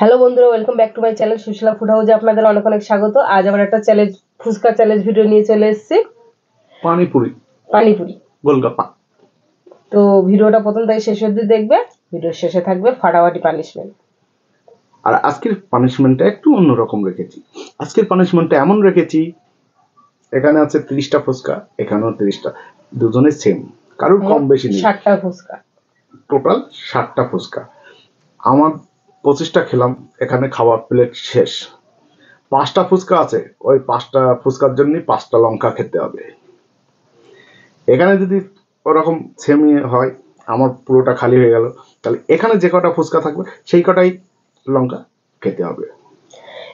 Hello বন্ধুরা, welcome back to my channel Sushila food হাউসে আপনাদের অনেক অনেক স্বাগত। আজ আবার একটা চ্যালেঞ্জ ফুচকা চ্যালেঞ্জ ভিডিও নিয়ে চলে এসেছি। পানিপুরি গোলগাপ্পা। তো ভিডিওটা প্রথম থেকে শেষ অবধি দেখবে। ভিডিওর শেষে থাকবে ফাটাফাটি পানিশমেন্ট। আর আজকের পানিশমেন্টটা একটু অন্যরকম রেখেছি। আজকের পানিশমেন্টটা এমন রেখেছি, এখানে আছে 30টা ফুচকা, এখানেও 30টা, দুজনের সেম, কারোর কম বেশি নেই। 60টা ফুচকা, টোটাল 60টা ফুচকা। আমার 25টা খেলাম, এখানে খাওয়ার প্লেট শেষ। 5টা ফুচকা আছে, ওই 5টা ফুচকার জন্য 5টা লঙ্কা খেতে হবে। এখানে যদি ওরকম সেমই হয়, আমার পুরোটা খালি হয়ে গেল, তাহলে এখানে যে কটা ফুচকা থাকবে সেই কটাই লঙ্কা খেতে হবে।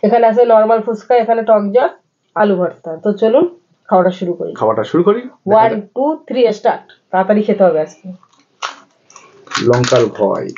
এখানে আছে নরমাল ফুচকা, এখানে টক জল, আলু ভর্তা। তো চলুন খাওয়াটা শুরু করি। 1 2 3 স্টার্ট। তাড়াতাড়ি খেতে হবে আজকে। লঙ্কার ভয়।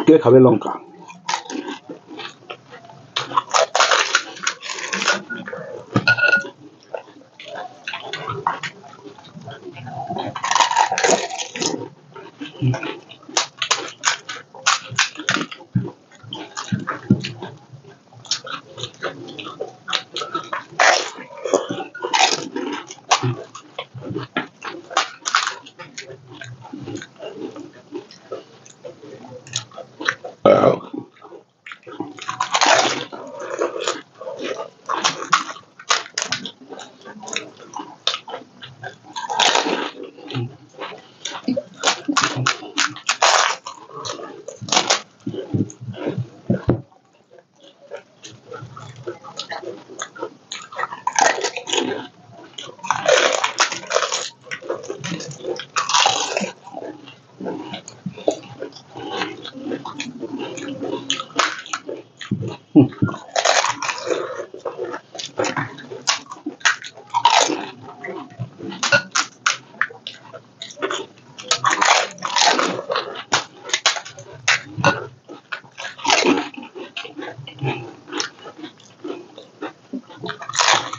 কে খাবে লঙ্কা?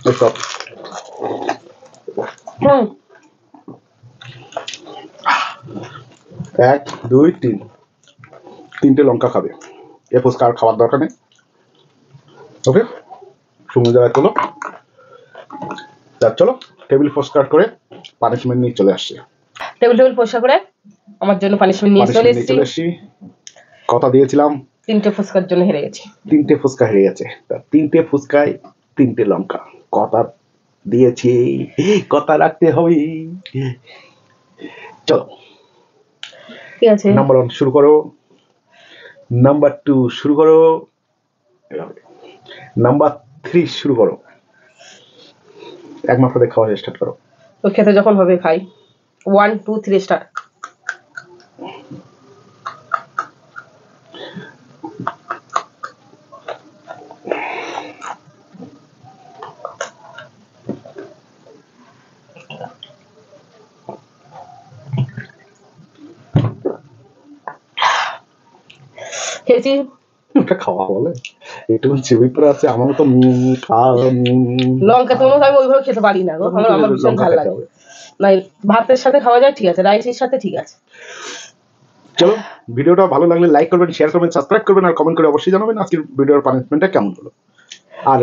স্টপ। হুম 1 2 3 তিনটে লঙ্কা খাবে, এ ফুচকা আর খাওয়ার দরকার নেই। ওকে, শুকনো জায়গায় চলো। চলো টেবিল পরিষ্কার করে পানিশমেন্ট নিয়ে চলে আসছে। টেবিল পরিষ্কার করে আমার জন্য পানিশমেন্ট নিয়ে চলে এসেছি। কথা দিয়েছিলাম 3টে ফুচকার জন্য হেরে গেছি। 3টে ফুচকা হেরে গেছে। 3টে ফুচকায় 3টে লঙ্কা। কথা দিয়েছি, কথা রাখতে হবে। চলো ঠিক আছে, নাম্বার 1 শুরু করো, নাম্বার 2 শুরু করো, নাম্বার 3 শুরু করো। এক মাত্র দিয়ে খাওয়া স্টার্ট করো। তো খেতে যখন হবে খাই। 1 2 3 স্টার্ট। খেয়েছি। এটা খাওয়া বলে? একটু চিবি পরে আছে, আমার তো লঙ্কা তো আমি ওইভাবে খেতে পারি না গো, আমার ভীষণ ভালো লাগে না। ভাতের সাথে খাওয়া যায় ঠিক আছে, রাইসের সাথে ঠিক আছে। চলো, ভিডিওটা ভালো লাগলে লাইক করবেন, শেয়ার করবেন, সাবস্ক্রাইব করবেন আর কমেন্ট করে অবশ্যই জানাবেন আজকের ভিডিওর পানিশমেন্টটা কেমন হলো। আর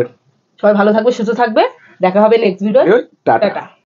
সবাই ভালো থাকবে, সুস্থ থাকবে, দেখা হবে নেক্সট ভিডিও। টাটা। টাটা।